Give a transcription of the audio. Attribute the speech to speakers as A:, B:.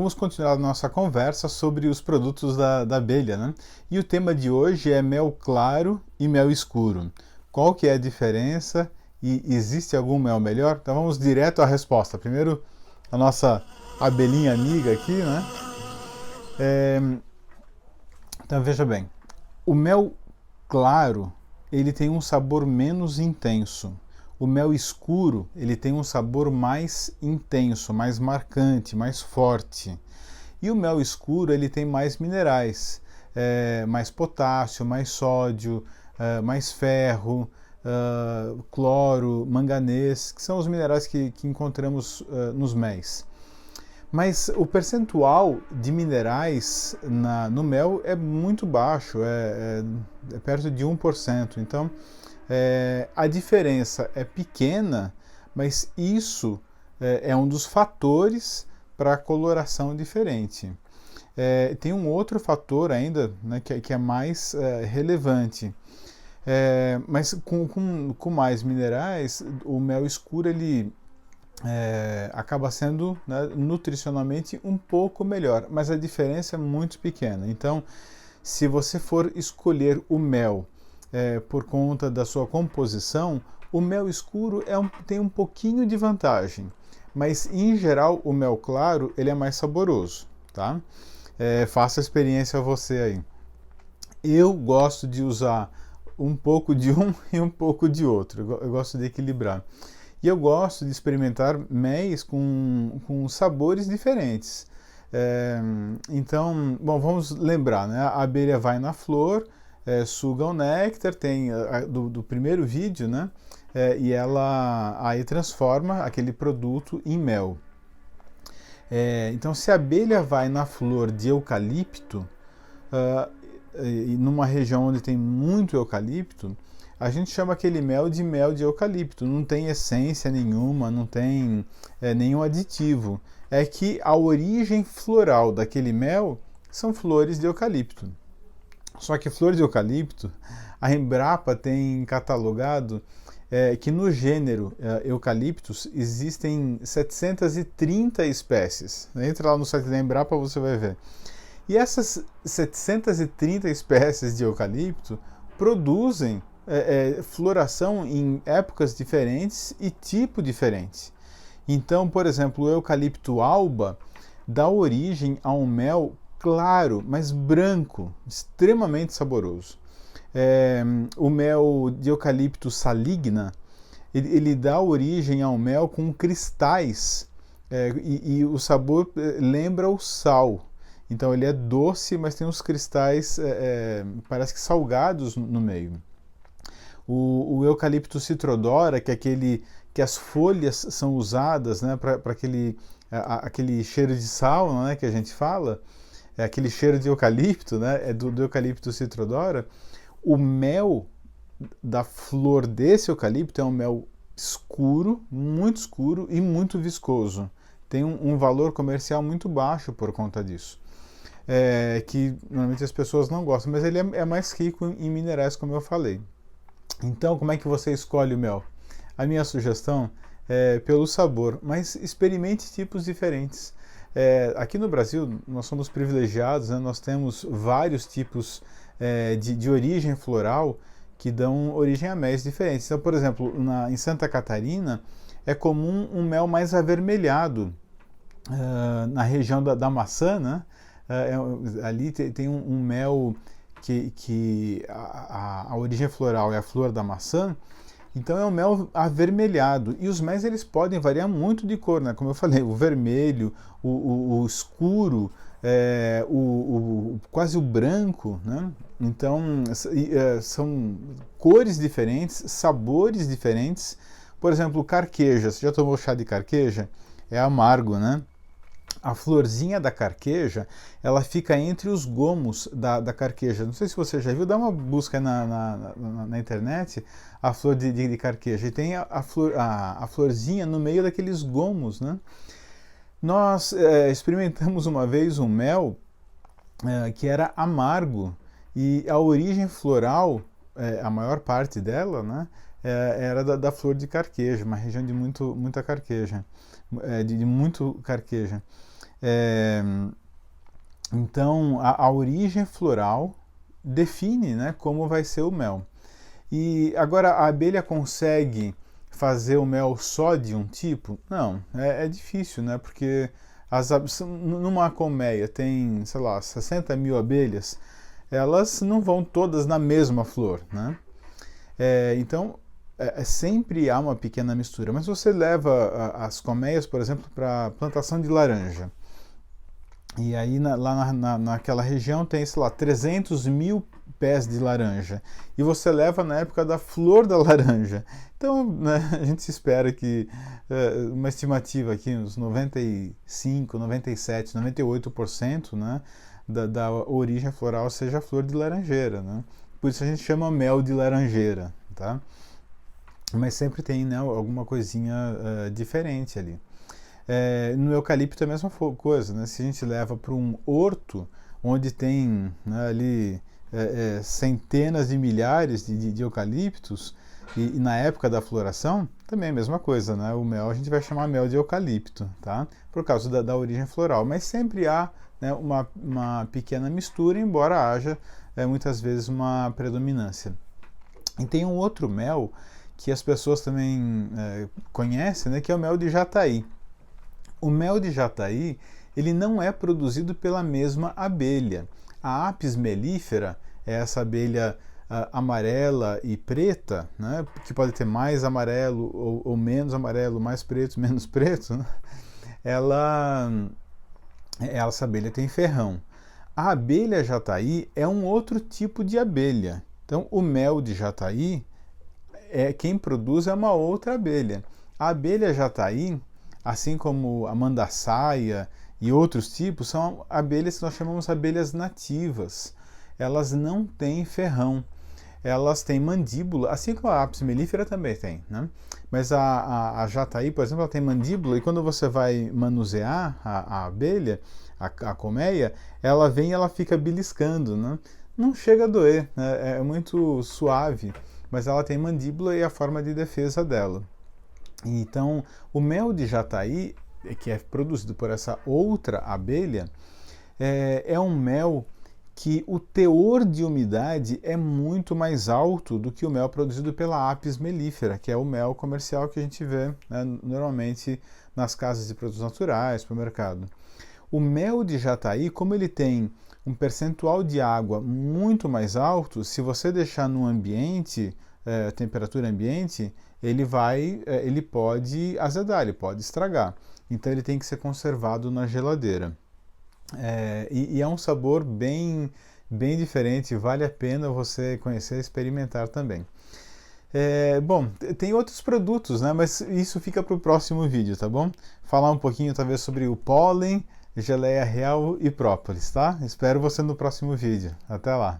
A: Vamos continuar a nossa conversa sobre os produtos da abelha, né? E o tema de hoje é mel claro e mel escuro. Qual que é a diferença e existe algum mel melhor? Então vamos direto à resposta. Primeiro, a nossa abelhinha amiga aqui, né? Então veja bem, o mel claro, ele tem um sabor menos intenso. O mel escuro, ele tem um sabor mais intenso, mais marcante, mais forte. E o mel escuro, ele tem mais minerais, mais potássio, mais sódio, mais ferro, cloro, manganês, que são os minerais que encontramos nos méis. Mas o percentual de minerais no mel é muito baixo, é perto de 1%. Então, a diferença é pequena, mas isso é um dos fatores para a coloração diferente. Tem um outro fator ainda, né, que é mais relevante. Mas com mais minerais, o mel escuro ele acaba sendo, né, nutricionalmente um pouco melhor, mas a diferença é muito pequena. Então, se você for escolher o mel por conta da sua composição, o mel escuro tem um pouquinho de vantagem, mas em geral o mel claro ele é mais saboroso, tá? Faça a experiência você aí. Eu gosto de usar um pouco de um e um pouco de outro, eu gosto de equilibrar. E eu gosto de experimentar méis com sabores diferentes. Então, bom, vamos lembrar, né? A abelha vai na flor, suga o néctar, tem do primeiro vídeo, né? E ela aí transforma aquele produto em mel. Então, se a abelha vai na flor de eucalipto, numa região onde tem muito eucalipto, a gente chama aquele mel de eucalipto. Não tem essência nenhuma, não tem nenhum aditivo. É que a origem floral daquele mel são flores de eucalipto. Só que flor de eucalipto, a Embrapa tem catalogado que no gênero Eucaliptus existem 730 espécies. Entra lá no site da Embrapa, você vai ver. E essas 730 espécies de eucalipto produzem floração em épocas diferentes e tipo diferente. Então, por exemplo, o eucalipto alba dá origem a um mel claro, mas branco, extremamente saboroso. O mel de eucalipto saligna, ele dá origem a um mel com cristais, e o sabor lembra o sal. Então ele é doce, mas tem uns cristais, parece que salgados no meio. O eucalipto citrodora, que é aquele que as folhas são usadas, né, para aquele cheiro de sal, né, que a gente fala, aquele cheiro de eucalipto, né, é do eucalipto citrodora. O mel da flor desse eucalipto é um mel escuro e muito viscoso. Tem um valor comercial muito baixo por conta disso. Que normalmente as pessoas não gostam, mas ele é mais rico em minerais, como eu falei. Então, como é que você escolhe o mel? A minha sugestão é pelo sabor, mas experimente tipos diferentes. Aqui no Brasil, nós somos privilegiados, né? Nós temos vários tipos de origem floral que dão origem a méis diferentes. Então, por exemplo, em Santa Catarina, é comum um mel mais avermelhado. Na região da maçã, né? Ali tem um mel que a origem floral é a flor da maçã, então é um mel avermelhado. E os méis eles podem variar muito de cor, né? Como eu falei, o vermelho, o escuro, quase o branco, né? Então são cores diferentes, sabores diferentes. Por exemplo, carqueja. Você já tomou chá de carqueja? É amargo, né? A florzinha da carqueja, ela fica entre os gomos da carqueja. Não sei se você já viu, dá uma busca na internet, a flor de carqueja. E tem a florzinha no meio daqueles gomos, né? Nós experimentamos uma vez um mel que era amargo, e a origem floral, a maior parte dela, né, era da flor de carqueja, uma região de muita carqueja, de muito carqueja. Então, a origem floral define, né, como vai ser o mel. E agora, a abelha consegue fazer o mel só de um tipo? Não, é difícil, né? Porque numa colmeia tem, sei lá, 60 mil abelhas, elas não vão todas na mesma flor, né? Então, sempre há uma pequena mistura. Mas você leva as colmeias, por exemplo, para plantação de laranja. E aí lá naquela região tem, sei lá, 300 mil pés de laranja. E você leva na época da flor da laranja. Então, né, a gente espera que uma estimativa aqui, uns 95, 97, 98%, né, da origem floral seja a flor de laranjeira, né? Por isso a gente chama mel de laranjeira, tá? Mas sempre tem, né, alguma coisinha diferente ali. No eucalipto é a mesma coisa, né? Se a gente leva para um horto onde tem, né, ali centenas de milhares de eucaliptos e na época da floração também é a mesma coisa, né? O mel a gente vai chamar mel de eucalipto, tá? Por causa da origem floral, mas sempre há, né, uma pequena mistura, embora haja muitas vezes uma predominância. E tem um outro mel que as pessoas também conhecem, né, que é o mel de jataí. O mel de jataí, ele não é produzido pela mesma abelha. A Apis mellifera é essa abelha amarela e preta, né, que pode ter mais amarelo ou menos amarelo, mais preto, menos preto, né? Essa abelha tem ferrão. A abelha jataí é um outro tipo de abelha. Então, o mel de jataí, quem produz é uma outra abelha. A abelha jataí, assim como a mandaçaia e outros tipos, são abelhas que nós chamamos de abelhas nativas. Elas não têm ferrão. Elas têm mandíbula, assim como a Apis mellifera também tem, né? Mas a jataí, por exemplo, ela tem mandíbula e quando você vai manusear a abelha, a colmeia, ela vem e ela fica beliscando, né? Não chega a doer, né? É muito suave, mas ela tem mandíbula e é a forma de defesa dela. Então, o mel de jataí, que é produzido por essa outra abelha, é um mel que o teor de umidade é muito mais alto do que o mel produzido pela Apis mellifera, que é o mel comercial que a gente vê, né, normalmente nas casas de produtos naturais, para o mercado. O mel de jataí, como ele tem um percentual de água muito mais alto, se você deixar no ambiente, temperatura ambiente, ele pode azedar, ele pode estragar. Então ele tem que ser conservado na geladeira. E é um sabor bem diferente, vale a pena você conhecer e experimentar também. Bom, tem outros produtos, né? Mas isso fica para o próximo vídeo, tá bom? Falar um pouquinho talvez sobre o pólen, geleia real e própolis, tá? Espero você no próximo vídeo. Até lá!